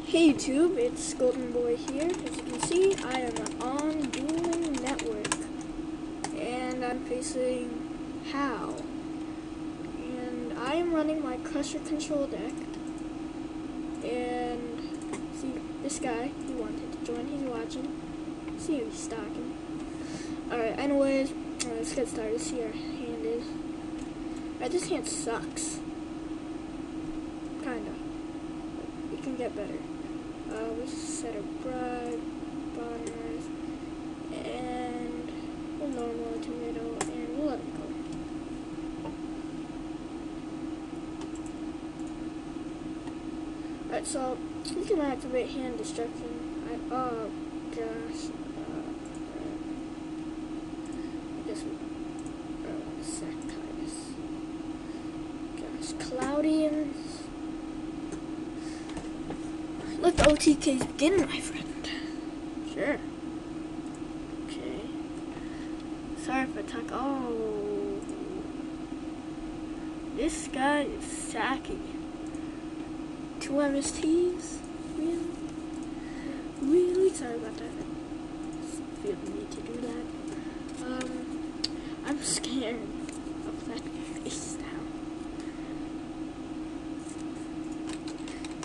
Hey YouTube, it's Golden Boy here. As you can see, I am on Dueling Network, and I'm facing Howl, and I am running my Crusher control deck. And see, this guy, he wanted to join. He's watching. See if he's stalking. Alright, anyways, let's get started. See how our hand is. Alright, this hand sucks. Kinda. It can get better. We'll set a bribe, bonners, and we'll normal tomato, and we'll let it go. Alright, so we can activate hand destruction. Oh gosh. I guess we sacrifice. Gosh, Cloudians. Let the OTKs begin, my friend. Sure. Okay. Sorry if I talk. Oh. This guy is sacky. 2 MSTs? Really? Really? Sorry about that. I feel the need to do that. I'm scared of that face now.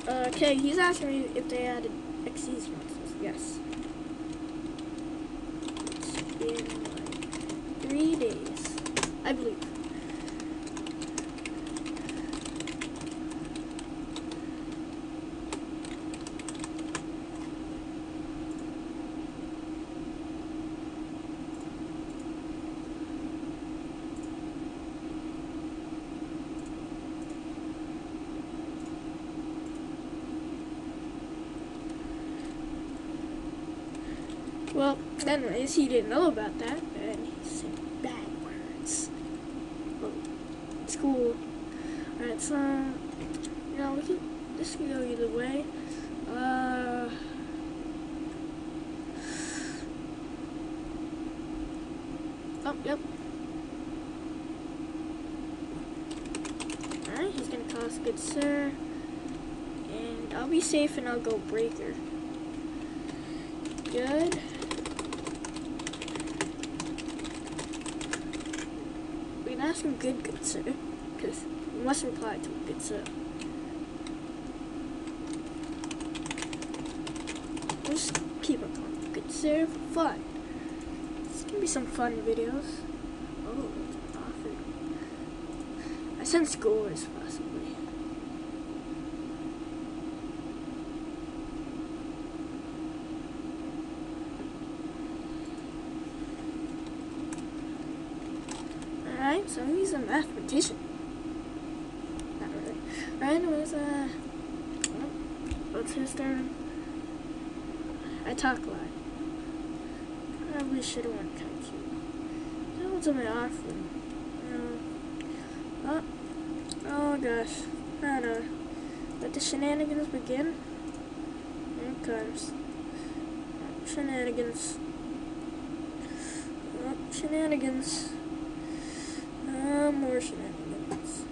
Okay, he's asking me if they added XC's monsters. Yes. It's been like 3 days, I believe. Well, anyways, he didn't know about that, and he said bad words. Well, it's cool. Alright, so, you know, this can go either way. Oh, yep. Alright, he's gonna toss good sir. And I'll be safe and I'll go breaker. Good. We can ask him good sir, because we must reply to a good sir. We'll just keep on calling good sir for fun. It's gonna be some fun videos. Oh, it's an offer. I sent scores possibly. Alright, so he's a mathematician. Not really. Alright, anyways, what's his turn? I talk a lot. Probably should have went Kaiju. That was on my offering. Oh gosh. I don't know. Let the shenanigans begin. Here it comes. Shenanigans. Shenanigans. More shenanigans.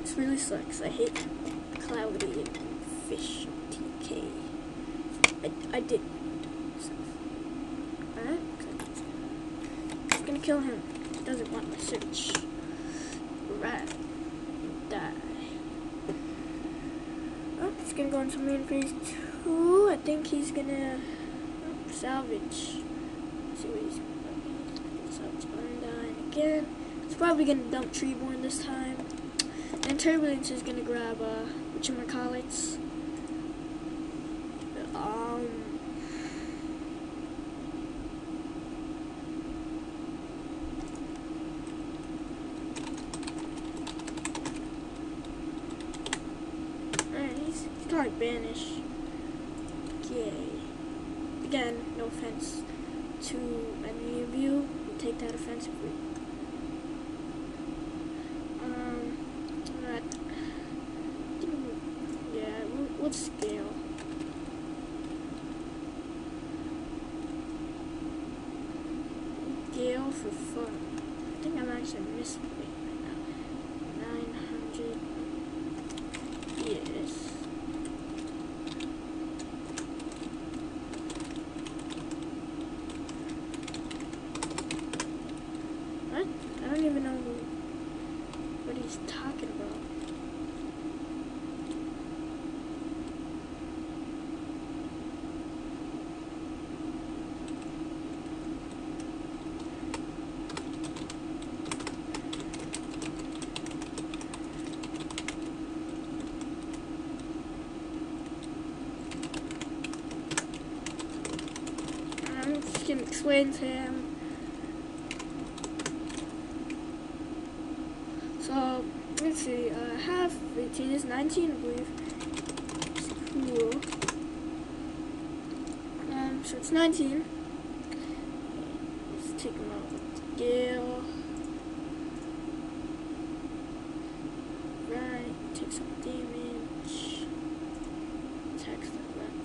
This really sucks. I hate Cloudian fish TK. I did so. Alright, just gonna kill him. He doesn't want my search. Right. Die. Oh, he's gonna go into main phase 2. I think he's gonna salvage. Let's see what he's gonna. Again. It's probably gonna dump Treeborn this time. And Turbulence is gonna grab whatchamacallits. Alright, he's gonna banish. Yay. Again, no offense to any of you. We take that offensively. We'll scale. Scale for fun. I think I'm actually missing right now. 900. Yeah. wins him. So let's see, half 18 is 19, I believe. It's cool. So it's 19. Let's take him out with Gale. Right, take some damage. Attacks that left.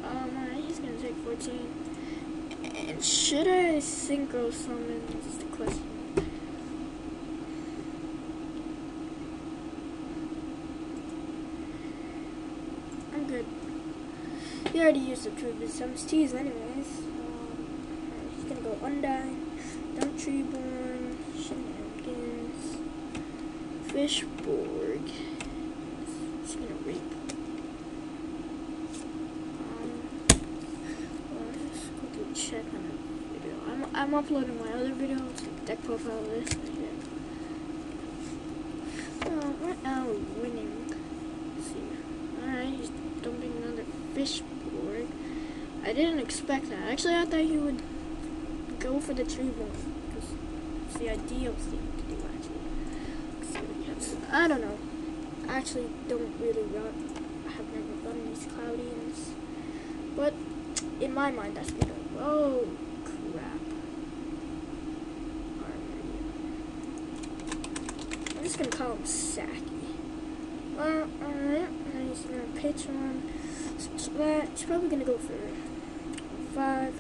Alright, he's gonna take 14. And should I synchro summon is the question. I'm good. He already used the two of his MSTs anyways. He's gonna go Undyne, Dump Treeborn, Shenanigans, Fishborg. He's gonna Reap. Let's quickly check on the video. I'm uploading my other video. It's the deck profile list right here. Right now we're winning. Let's see. Alright, he's dumping another Fishborg. I didn't expect that. Actually, I thought he would go for the Treeborn, because it's the ideal thing to do, actually. I don't know. I actually don't really run. I have never run these Cloudians. But in my mind, that's good. Oh, crap. I'm just going to call him Saki. Alright. And he's going to pitch on. So that, he's probably going to go for 5.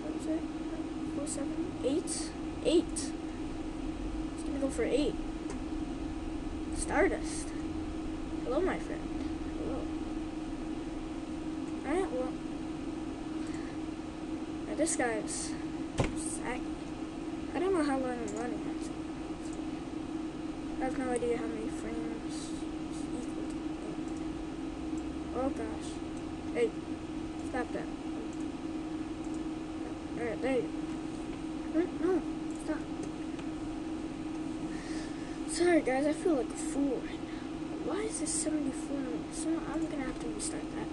What was it? 4, 7, 8? 8. He's going to go for 8. Stardust. Hello, my friend. Hello. Alright, well. Now this guy's Saki. I don't know how long I'm running, actually. I have no idea how many frames is equal to. Oh gosh. Hey, stop that. Alright, there you go. No, stop. Sorry guys, I feel like a fool right now. Why is this 74 minutes? So I'm gonna have to restart that.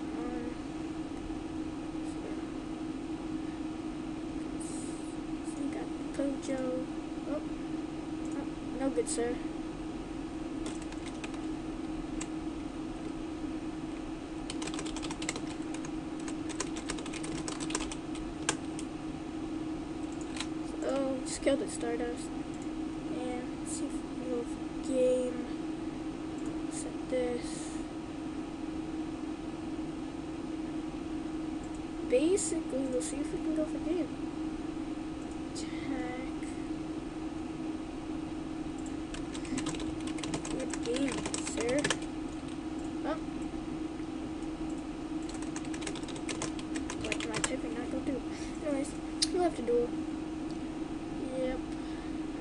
So you got Pojo. Oh, no good, sir. So just kill the Stardust. And let's see if we go for game. Set this. Basically, we'll see if we can go for game. Attack. Good game, sir. Oh. Like my typing not go through. Anyways, we'll have to duel. Yep.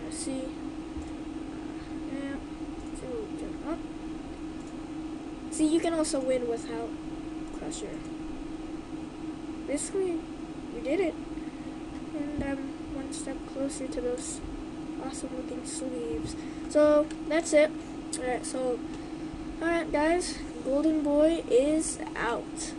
Let's see. Yeah. So jump up. See, you can also win without Crusher. Basically, we did it. And I'm one step closer to those awesome looking sleeves. So that's it. Alright, guys, Golden Boy is out.